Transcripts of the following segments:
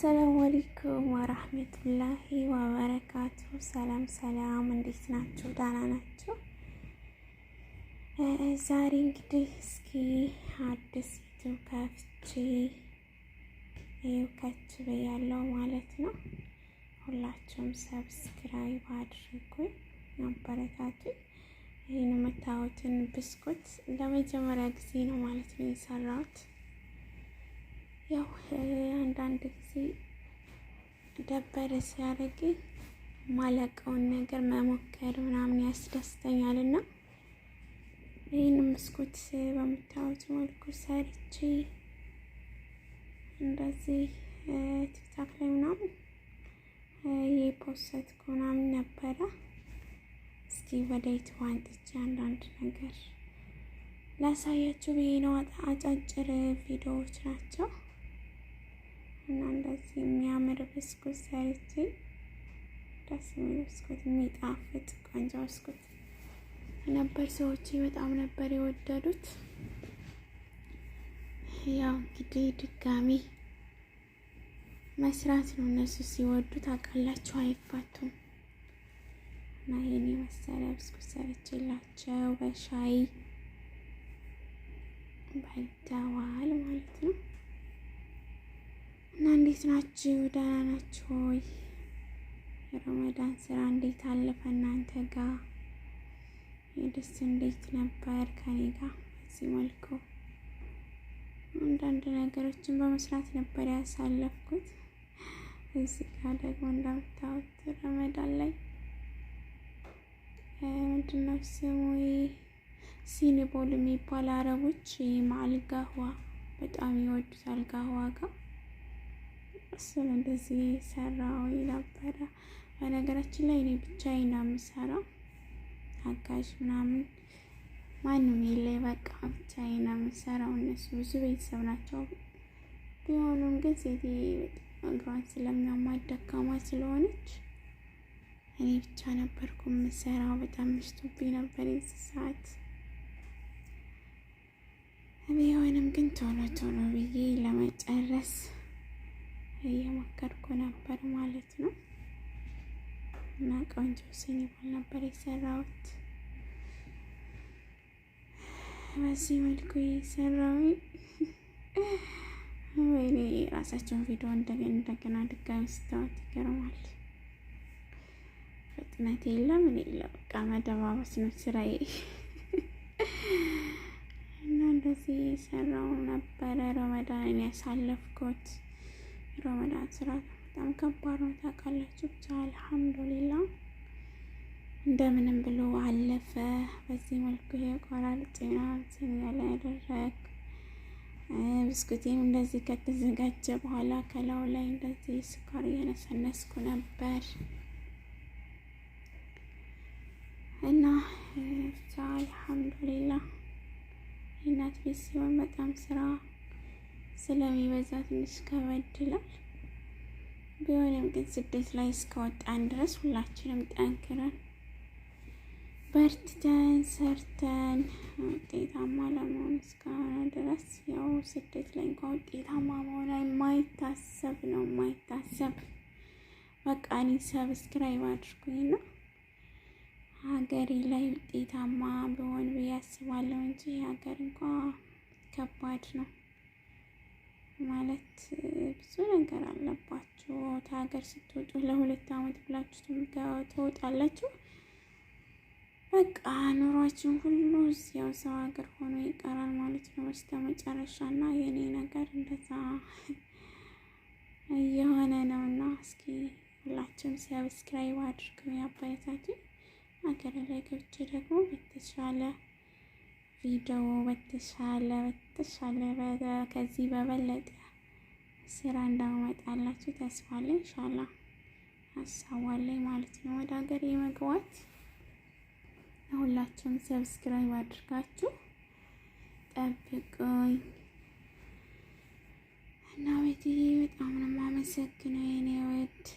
አሰላሙ አለይኩም ወራህመቱላሂ ወበረካቱ። ሰላም እንዴት ናችሁ? ደህና ናችሁ? ዛሬ እንግዲህ እስኪ አዲስ ዩቲዩብ ከፍቼ ከች ብያለሁ ማለት ነው። ሁላችሁም ሰብስክራይብ አድርጉኝ፣ አበረታቱኝ። ይህን የምታዩትን ብስኩት ለመጀመሪያ ጊዜ ነው ማለት ነው የሰራሁት። ያው አንዳንድ ጊዜ ደበረ ሲያደርገኝ ማለቀውን ነገር መሞከር ምናምን ያስደስተኛል እና ይህንን ብስኩት በምታዩት መልኩ ሰርቼ እንደዚህ ቲክታክ ላይ ምናምን የፖስትኩ ምናምን ነበረ። እስኪ ወደ ዩቲዩብ አንጥቼ አንዳንድ ነገር ላሳያችሁ ብዬ ነው። አጫጭር ቪዲዮዎች ናቸው እና እንደዚህ የሚያምር ብስኩት ሰርቼ ደስ የሚል ብስኩት፣ የሚጣፍጥ ቆንጆ ብስኩት ነበር። ሰዎች በጣም ነበር የወደዱት። ያው እንግዲህ ድጋሚ መስራት ነው። እነሱ ሲወዱት አውቃላችሁ አይፋቱም። እና ይሄን የመሰለ ብስኩት ሰርቼላቸው በሻይ በልተዋል ማለት ነው። እና እንዴት ናችሁ? ደህና ናችሁ ወይ? የረመዳን ስራ እንዴት አለፈ እናንተ ጋር? የደስ እንዴት ነበር? ከኔ ጋር በዚህ መልኩ አንዳንድ ነገሮችን በመስራት ነበር ያሳለፍኩት። እዚህ ጋር ደግሞ እንደምታዩት ረመዳን ላይ ምንድነው ስሙ ሲኒቦል የሚባል አረቦች ማልጋህዋ በጣም ይወዱታል። ጋህዋ ጋር እሱን እንደዚህ ሰራው ነበረ። በነገራችን ላይ እኔ ብቻዬን ነው የምሰራው፣ አጋዥ ምናምን ማንም የለኝ። በቃ ብቻዬን ነው የምሰራው። እነሱ ብዙ ቤተሰብ ናቸው ቢሆኑም ግን ሴቴ እግሯን ስለሚያማት ደካማ ስለሆነች እኔ ብቻ ነበርኩ የምሰራው። በጣም ምሽቶብኝ ነበር የዚህ ሰዓት። ቢሆንም ግን ቶሎ ብዬ ለመጨረስ እየሞከርኩ ነበር ማለት ነው። እና ቆንጆ ሲኒቦል ነበር የሰራሁት። በዚህ መልኩ የሰራው ወይኔ ራሳቸውን ቪዲዮ እንደገና ድጋሚ ስታወት ይገርማል። ፍጥነት የለም እኔ በቃ መደባበስ ነው ስራዬ። እና እንደዚህ ሰራው ነበረ ረመዳን ያሳለፍኩት። ረመዳን ስራ በጣም ከባድ ነው ታውቃላችሁ። ብቻ አልሐምዱሊላህ እንደምንም ብሎ አለፈ። በዚህ መልኩ የቆራርጬና ያለ ያደረግ ብስኩቴም እንደዚህ ከተዘጋጀ በኋላ ከላዩ ላይ እንደዚህ ስኳር እየነሰነስኩ ነበር እና ብቻ አልሐምዱሊላህ። የእናት ቤት ሲሆን በጣም ስራ ስለሚበዛ ትንሽ ከበድ ይላል። ቢሆንም ግን ስደት ላይ እስከወጣን ድረስ ሁላችንም ጠንክረን በርትተን ሰርተን ውጤታማ ለመሆን እስከሆነ ድረስ ያው ስደት ላይ እንኳን ውጤታማ መሆን የማይታሰብ ነው፣ የማይታሰብ በቃ እኔ ሰብስክራይብ አድርጉኝና ሀገሬ ላይ ውጤታማ በሆን ብዬ አስባለሁ እንጂ ሀገር እንኳን ከባድ ነው ማለት ብዙ ነገር አለባችሁ። ከሀገር ስትወጡ ለ2 አመት ብላችሁ ትወጣላችሁ። በቃ ኑሯችን ሁሉ እዚያው ሰው ሀገር ሆኖ ይቀራል ማለት ነው በስተመጨረሻ። እና የኔ ነገር እንደዛ እየሆነ ነው። እና እስኪ ሁላችሁም ሰብስክራይብ አድርገው ያበረታቱኝ። ሀገር ላይ ገብቼ ደግሞ በተሻለ ቪዲዮ በተሻለ ከዚህ በበለጠ ስራ እንዳመጣላችሁ ተስፋ አለኝ። ኢንሻአላህ አሳዋለኝ ማለት ነው ወደ ሀገር የመግባት። ሁላችሁም ሰብስክራይብ አድርጋችሁ ጠብቁኝ እና ቤትዬ በጣም ነው የማመሰግነው የኔ ወድ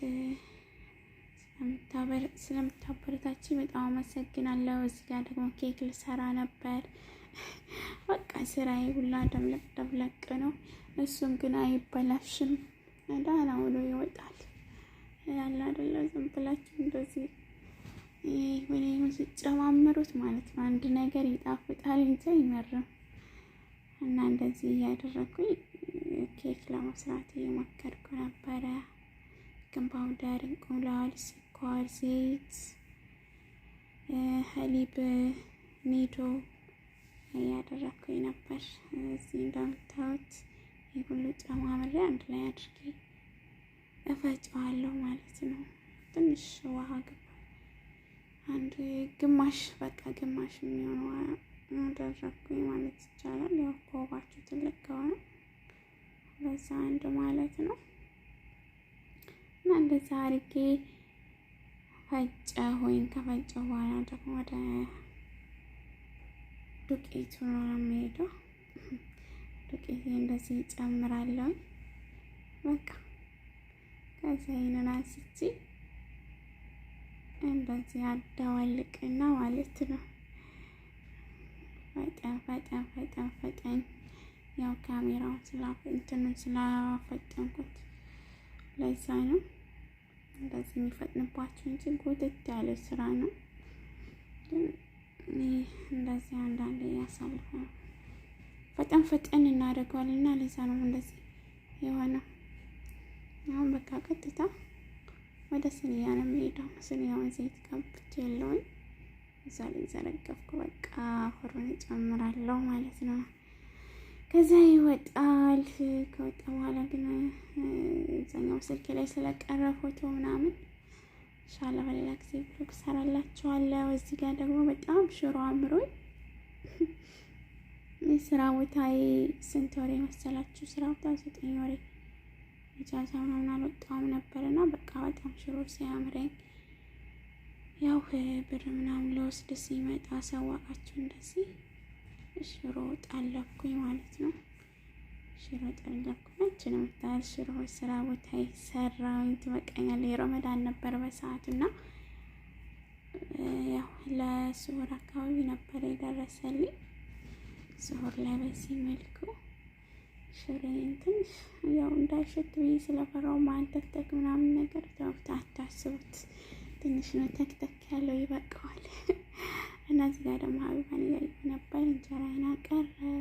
ስለምታበረታችኝ በጣም አመሰግናለሁ። እዚህ ጋር ደግሞ ኬክ ልሰራ ነበር። በቃ ስራዬ ሁላ ደብለቅ ነው። እሱም ግን አይበላሽም። ደህና ውሎ ይወጣል። ያለ አይደለ ዝም ብላችሁ እንደዚህ ወይኔ ሲጨማመሩት ማለት ነው አንድ ነገር ይጣፍጣል እንጂ አይመርም። እና እንደዚህ እያደረኩኝ ኬክ ለመስራት እየሞከርኩ ነበረ። ቤኪንግ ፓውደር፣ እንቁላል፣ ስኳር፣ ዘይት፣ ሀሊብ፣ ኒዶ እያደረኩኝ ነበር። እዚህ እንደምታዩት ሁሉ ጨማምሬ አንድ ላይ አድርጌ እፈጨዋለሁ ማለት ነው። ትንሽ ውሃ ገባ አንድ ግማሽ በቃ ግማሽ የሚሆነው አደረኩኝ ማለት ይቻላል። ያው ኮባችሁ ትልቅ ከሆነ በዛ አንድ ማለት ነው። እና እንደዛ አድርጌ ፈጨሁኝ። ከፈጨ በኋላ ደግሞ ወደ ዱቄቱ ነው የሚሄደው። ዱቄቴ እንደዚህ ጨምራለሁ። በቃ ከዛ ይሄንን አንስቼ እንደዚህ አደባልቅና ማለት ነው። ፈጠን ያው ካሜራውን ስላፈጠንኩት ለዛ ነው እንደዚህ የሚፈጥንባችሁ እንጂ ጎተት ያለ ስራ ነው። እንደዚህ አንዳንዴ ያሳልፋል። ፈጠን እናደርገዋለን እና ለዛ ነው እንደዚህ የሆነው። አሁን በቃ ቀጥታ ወደ ስኒያ ነው የሚሄደው። ስኒያውን ዘይት ቀብቼ የለውኝ እዛ ላይ ዘረገፍኩ። በቃ ፍሩን እጨምራለሁ ማለት ነው። ከዛ ይወጣል። ከወጣ በኋላ ግን እዛኛው ስልክ ላይ ስለቀረ ፎቶ ምናምን ኢንሻአላህ በሌላ ጊዜ ብሎግ ሰራላችኋለሁ። እዚህ ጋር ደግሞ በጣም ሽሮ አምሮኝ የስራ ቦታዬ ስንት ወሬ መሰላችሁ? ስራ ቦታ 9 ወሬ ኢጃዛ ምናምን አልወጣሁም ነበርና በቃ በጣም ሽሮ ሲያምረኝ ያው ብር ምናምን ለወስድ ሲመጣ ሰዋቃችሁ እንደዚህ ሽሮ ጣለኩኝ ማለት ነው። ሽሮ ጣለኩኝ ነው ታል ሽሮ ስራ ቦታ ይሰራው ትበቃኛለህ። የረመዳን ነበር በሰዓቱና ያው ለሱር አካባቢ ነበር የደረሰልኝ። ሱር ላይ በዚህ መልኩ ሽሮዬን ትንሽ ያው እንዳይሸት ብዬ ስለፈራው ማንተክተክ ምናምን ነገር ተውት፣ አታስቡት። ትንሽ ነው ተክተክ ያለው ይበቃዋል። እና እዚህ ጋር ደግሞ ሀቢባን እያየሁ ነበር። እንጀራዬን አቀረብኩ።